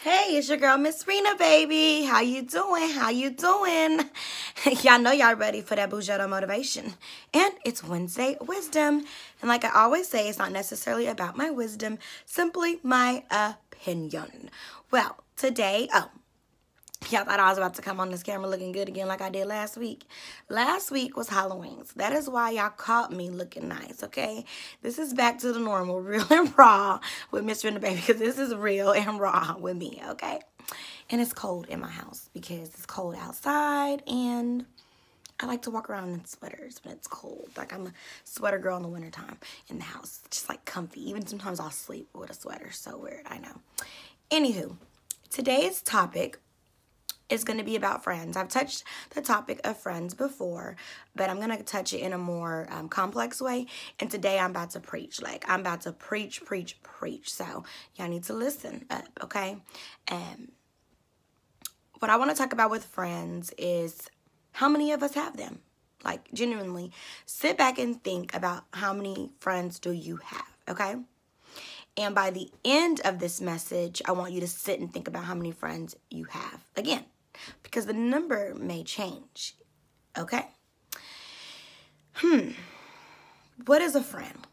Hey, it's your girl, Miss Rena, baby. How you doing? How you doing? Y'all know y'all ready for that Bugetto motivation. And it's Wednesday Wisdom. And like I always say, it's not necessarily about my wisdom, simply my opinion. Well, today, y'all thought I was about to come on this camera looking good again like I did last week. Last week was Halloween, so that is why y'all caught me looking nice, okay? This is back to the normal, real and raw with Miss Rena, baby, because this is real and raw with me, okay? And it's cold in my house because it's cold outside, and I like to walk around in sweaters when it's cold. Like, I'm a sweater girl in the wintertime in the house. Just, like, comfy. Even sometimes I'll sleep with a sweater. So weird, I know. Anywho, today's topic is going to be about friends. I've touched the topic of friends before, but I'm going to touch it in a more complex way. And today I'm about to preach. Like, I'm about to preach. So y'all need to listen up, okay? What I want to talk about with friends is how many of us have them. Like, genuinely, sit back and think about how many friends do you have, okay? And by the end of this message, I want you to sit and think about how many friends you have. Again, because the number may change, okay? What is a friend?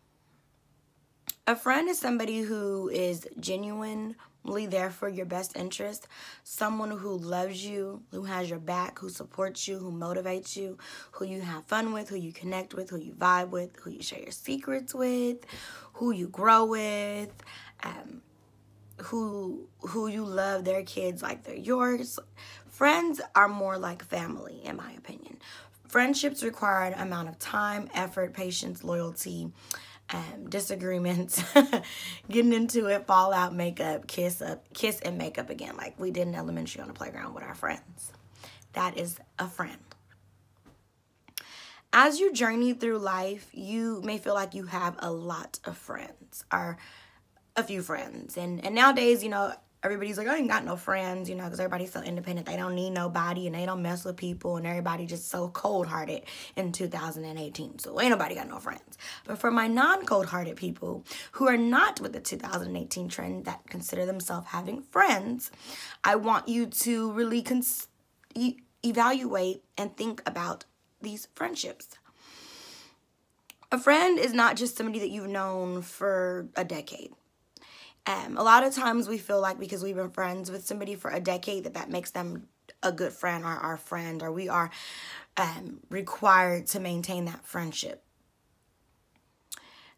A friend is somebody who is genuinely there for your best interest, someone who loves you, who has your back, who supports you, who motivates you, who you have fun with, who you connect with, who you vibe with, who you share your secrets with, who you grow with, who you love their kids like they're yours. Friends are more like family, in my opinion. Friendships require an amount of time, effort, patience, loyalty, disagreements, getting into it, fall out, make up, kiss and make up again, like we did in elementary on the playground with our friends. That is a friend. As you journey through life, you may feel like you have a lot of friends or a few friends. And nowadays, you know, everybody's like, I ain't got no friends, you know, because everybody's so independent. They don't need nobody and they don't mess with people, and everybody just so cold-hearted in 2018. So ain't nobody got no friends. But for my non-cold-hearted people who are not with the 2018 trend that consider themselves having friends, I want you to really evaluate and think about these friendships. A friend is not just somebody that you've known for a decade. A lot of times we feel like because we've been friends with somebody for a decade that makes them a good friend or our friend, or we are required to maintain that friendship.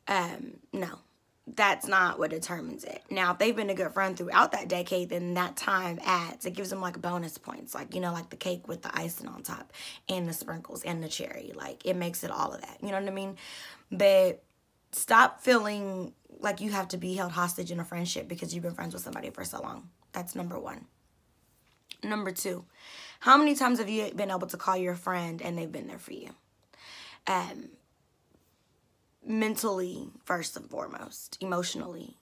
No, that's not what determines it. Now, if they've been a good friend throughout that decade, then that time adds. It gives them like bonus points, like, you know, like the cake with the icing on top and the sprinkles and the cherry. Like, it makes it all of that. You know what I mean? But stop feeling like you have to be held hostage in a friendship because you've been friends with somebody for so long. That's number one. Number two, how many times have you been able to call your friend and they've been there for you? Mentally, first and foremost. Emotionally.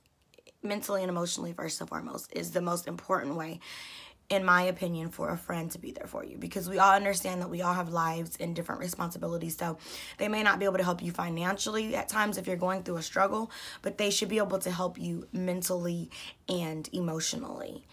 Mentally and emotionally, first and foremost, is the most important way, in my opinion, for a friend to be there for you, because we all understand that we all have lives and different responsibilities. So they may not be able to help you financially at times if you're going through a struggle, but they should be able to help you mentally and emotionally.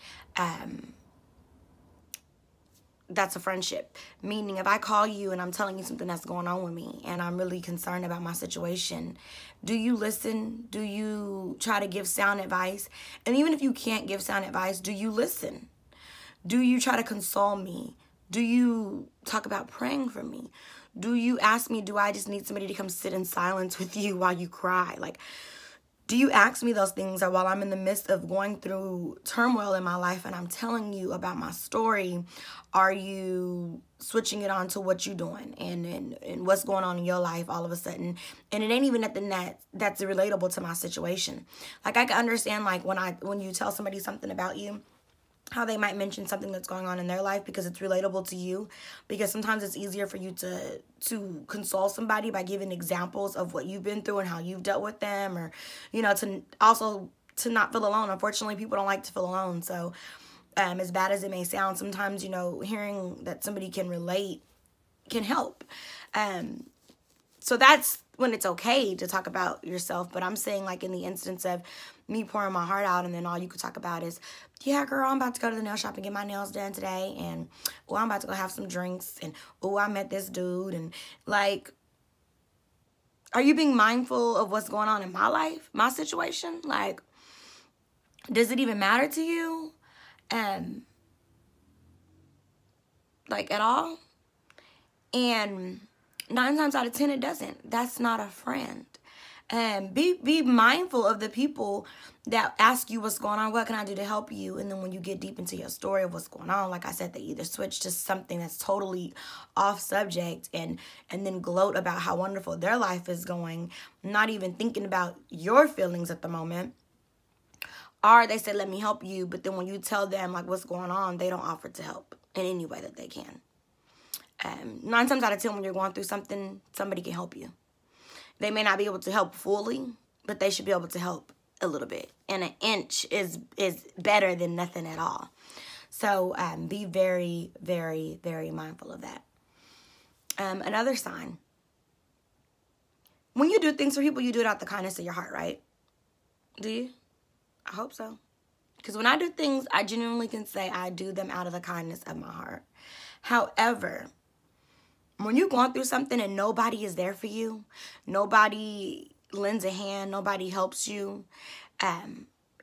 That's a friendship. Meaning, if I call you and I'm telling you something that's going on with me and I'm really concerned about my situation, do you listen? Do you try to give sound advice? And even if you can't give sound advice, do you listen? Do you try to console me? Do you talk about praying for me? Do you ask me, do I just need somebody to come sit in silence with you while you cry? Like, do you ask me those things? Or while I'm in the midst of going through turmoil in my life and I'm telling you about my story, are you switching it on to what you're doing and what's going on in your life all of a sudden? And it ain't even nothing that's relatable to my situation. Like, I can understand, like, when you tell somebody something about you, how they might mention something that's going on in their life because it's relatable to you. Because sometimes it's easier for you to console somebody by giving examples of what you've been through and how you've dealt with them, or, you know, to not feel alone. Unfortunately, people don't like to feel alone. So as bad as it may sound, sometimes, you know, hearing that somebody can relate can help. So that's when it's okay to talk about yourself, but I'm saying like in the instance of me pouring my heart out and then all you could talk about is, yeah, girl, I'm about to go to the nail shop and get my nails done today, and oh, I'm about to go have some drinks, and oh, I met this dude, and like, are you being mindful of what's going on in my life, my situation? Like, does it even matter to you? Like at all? And 9 times out of 10, it doesn't. That's not a friend. Be mindful of the people that ask you what's going on. What can I do to help you? And then when you get deep into your story of what's going on, like I said, they either switch to something that's totally off subject and then gloat about how wonderful their life is going, not even thinking about your feelings at the moment. Or they say, let me help you. But then when you tell them like what's going on, they don't offer to help in any way that they can. 9 times out of 10, when you're going through something, somebody can help you. They may not be able to help fully, but they should be able to help a little bit. And an inch is better than nothing at all. So be very, very, very mindful of that. Another sign. When you do things for people, you do it out the kindness of your heart, right? Do you? I hope so. Because when I do things, I genuinely can say I do them out of the kindness of my heart. However, when you're going through something and nobody is there for you, nobody lends a hand, nobody helps you,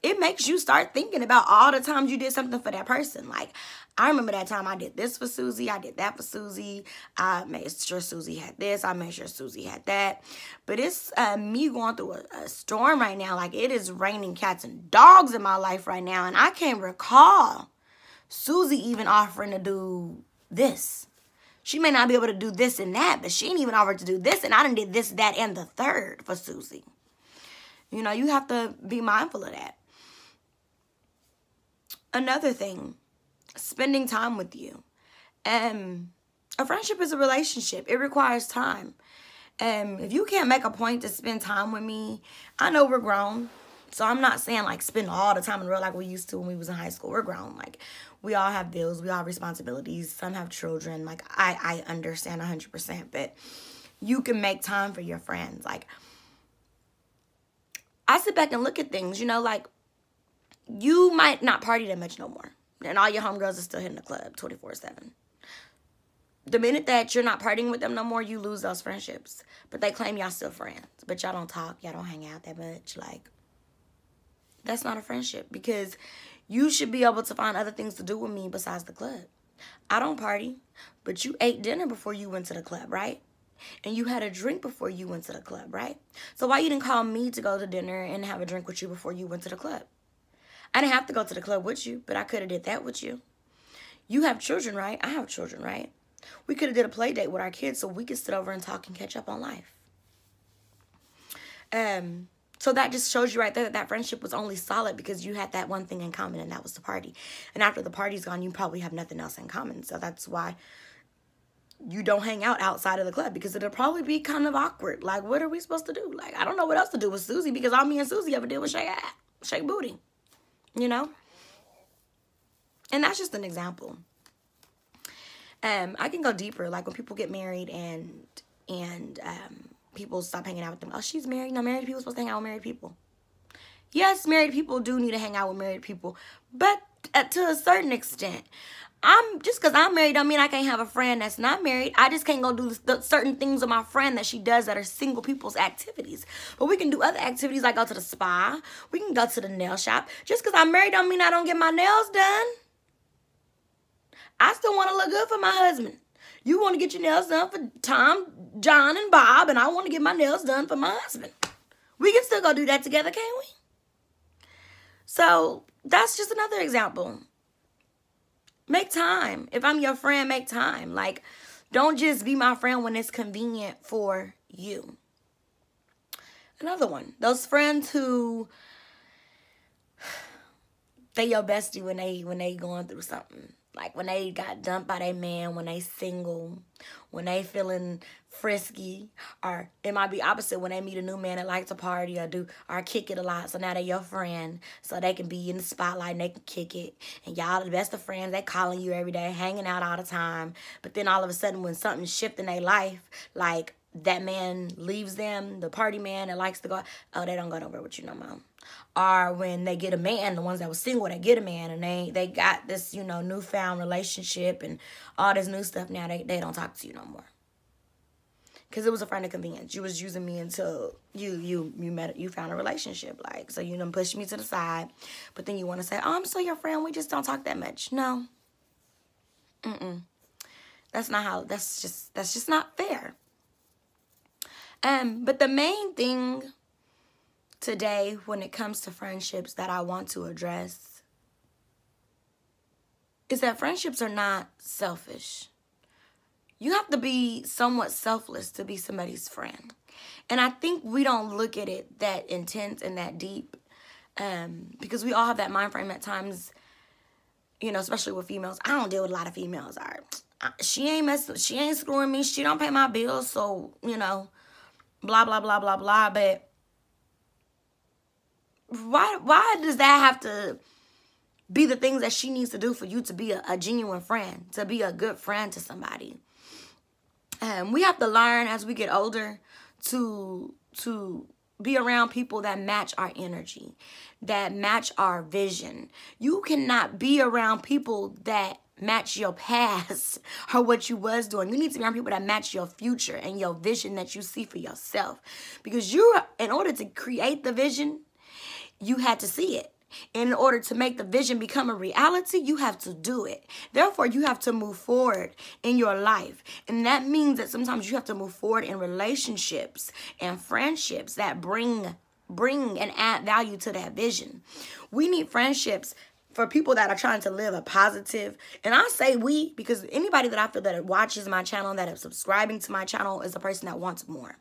it makes you start thinking about all the times you did something for that person. Like, I remember that time I did this for Susie, I did that for Susie, I made sure Susie had this, I made sure Susie had that. But it's me going through a storm right now. Like, it is raining cats and dogs in my life right now, and I can't recall Susie even offering to do this. She may not be able to do this and that, but she ain't even offered to do this, and I done did this, that, and the third for Susie. You know, you have to be mindful of that. Another thing, spending time with you. A friendship is a relationship. It requires time. If you can't make a point to spend time with me, I know we're grown. So I'm not saying like spend all the time in the world like we used to when we was in high school. We're grown. Like, we all have bills. We all have responsibilities. Some have children. Like, I understand 100%. But you can make time for your friends. Like, I sit back and look at things, you know, like, you might not party that much no more. And all your homegirls are still hitting the club 24/7. The minute that you're not partying with them no more, you lose those friendships. But they claim y'all still friends. But y'all don't talk. Y'all don't hang out that much. Like, that's not a friendship, because you should be able to find other things to do with me besides the club. I don't party, but you ate dinner before you went to the club, right? And you had a drink before you went to the club, right? So why you didn't call me to go to dinner and have a drink with you before you went to the club? I didn't have to go to the club with you, but I could have did that with you. You have children, right? I have children, right? We could have did a play date with our kids so we could sit over and talk and catch up on life. So that just shows you right there that that friendship was only solid because you had that one thing in common, and that was the party. And after the party's gone, you probably have nothing else in common. So that's why you don't hang out outside of the club, because it'll probably be kind of awkward. Like, what are we supposed to do? Like, I don't know what else to do with Susie, because all me and Susie ever did was shake booty, you know? And that's just an example. I can go deeper, like when people get married and people stop hanging out with them. Oh, she's married. No, married people are supposed to hang out with married people. Yes, married people do need to hang out with married people, but to a certain extent. Just because I'm married don't mean I can't have a friend that's not married. I just can't go do certain things with my friend that she does that are single people's activities. But we can do other activities like go to the spa. We can go to the nail shop. Just because I'm married don't mean I don't get my nails done. I still want to look good for my husband. You want to get your nails done for Tom, John, and Bob, and I want to get my nails done for my husband. We can still go do that together, can't we? So that's just another example. Make time. If I'm your friend, make time. Like, don't just be my friend when it's convenient for you. Another one. Those friends who they your bestie when they going through something. Like when they got dumped by their man, when they single, when they feeling frisky, or it might be opposite when they meet a new man that likes to party or kick it a lot. So now they're your friend, so they can be in the spotlight and they can kick it. And y'all the best of friends, they calling you every day, hanging out all the time. But then all of a sudden when something shifts in their life, like that man leaves them, the party man that likes to go, oh, they don't go nowhere with you no more. Or when they get a man, the ones that were single, they get a man, and they got this, you know, newfound relationship and all this new stuff. Now they don't talk to you no more. Because it was a friend of convenience. You was using me until you found a relationship. Like, so you done pushed me to the side. But then you want to say, oh, I'm still your friend. We just don't talk that much. No. That's not how, that's just not fair. But the main thing today when it comes to friendships that I want to address is that friendships are not selfish. You have to be somewhat selfless to be somebody's friend. And I think we don't look at it that intense and that deep, because we all have that mind frame at times, you know, especially with females. I don't deal with a lot of females. She ain't screwing me. She don't pay my bills, so, you know, blah, blah, blah, blah, blah. But why does that have to be the things that she needs to do for you to be a genuine friend, to be a good friend to somebody? We have to learn as we get older to be around people that match our energy, that match our vision. You cannot be around people that match your past or what you was doing. You need to be around people that match your future and your vision that you see for yourself. Because in order to create the vision, you had to see it. In order to make the vision become a reality, you have to do it. Therefore, you have to move forward in your life. And that means that sometimes you have to move forward in relationships and friendships that bring and add value to that vision. We need friendships for people that are trying to live a positive, and I say we because anybody that I feel that watches my channel, that is subscribing to my channel, is a person that wants more.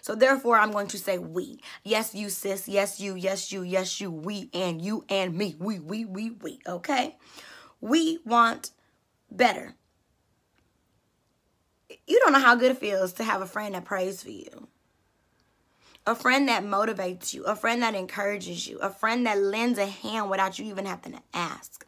So therefore, I'm going to say we. Yes, you, sis. Yes, you. Yes, you. Yes, you. We and you and me. We. Okay? We want better. You don't know how good it feels to have a friend that prays for you. A friend that motivates you. A friend that encourages you. A friend that lends a hand without you even having to ask.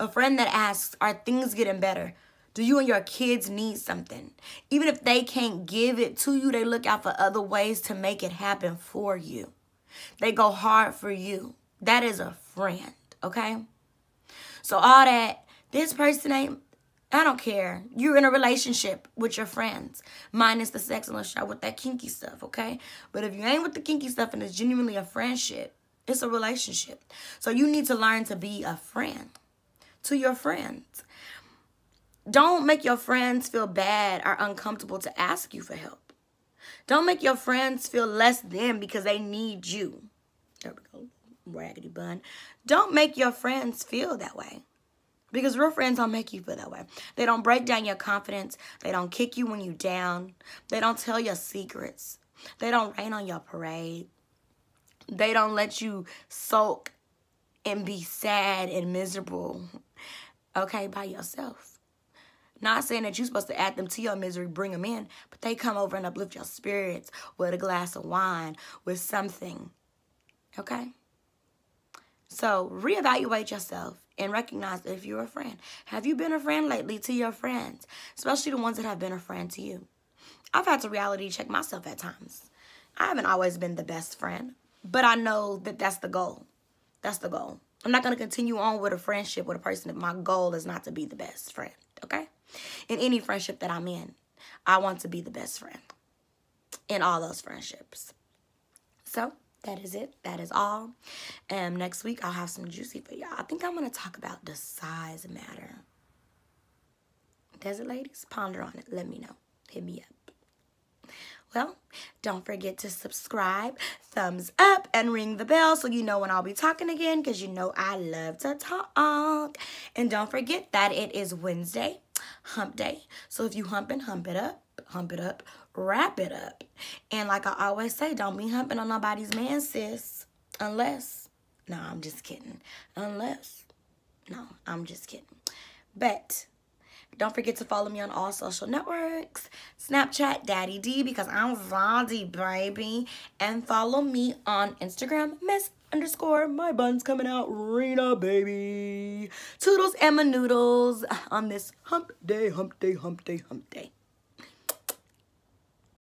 A friend that asks, are things getting better? Do you and your kids need something? Even if they can't give it to you, they look out for other ways to make it happen for you. They go hard for you. That is a friend, okay? So all that, this person ain't, I don't care. You're in a relationship with your friends, minus the sex unless you're with that kinky stuff, okay? But if you ain't with the kinky stuff and it's genuinely a friendship, it's a relationship. So you need to learn to be a friend to your friends. Don't make your friends feel bad or uncomfortable to ask you for help. Don't make your friends feel less than because they need you. There we go, raggedy bun. Don't make your friends feel that way. Because real friends don't make you feel that way. They don't break down your confidence. They don't kick you when you're down. They don't tell your secrets. They don't rain on your parade. They don't let you sulk and be sad and miserable, okay, by yourself. Not saying that you're supposed to add them to your misery, bring them in, but they come over and uplift your spirits with a glass of wine, with something, okay? So reevaluate yourself and recognize if you're a friend. Have you been a friend lately to your friends, especially the ones that have been a friend to you? I've had to reality check myself at times. I haven't always been the best friend, but I know that that's the goal. That's the goal. I'm not going to continue on with a friendship with a person if my goal is not to be the best friend, okay? In any friendship that I'm in, I want to be the best friend in all those friendships. So that is it. That is all. Next week, I'll have some juicy for y'all. I think I'm going to talk about the size matter. Does it, ladies? Ponder on it. Let me know. Hit me up. Well, don't forget to subscribe, thumbs up, and ring the bell so you know when I'll be talking again, because you know I love to talk. And don't forget that it is Wednesday, hump day. So if you humping, hump it up, wrap it up. And like I always say, don't be humping on nobody's man, sis. Unless, no, I'm just kidding. No, I'm just kidding. But don't forget to follow me on all social networks. Snapchat, Daddy D, because I'm Zadi, baby. And follow me on Instagram, Miss_my bun's coming out, Rena, baby. Toodles and my noodles on this hump day, hump day, hump day, hump day.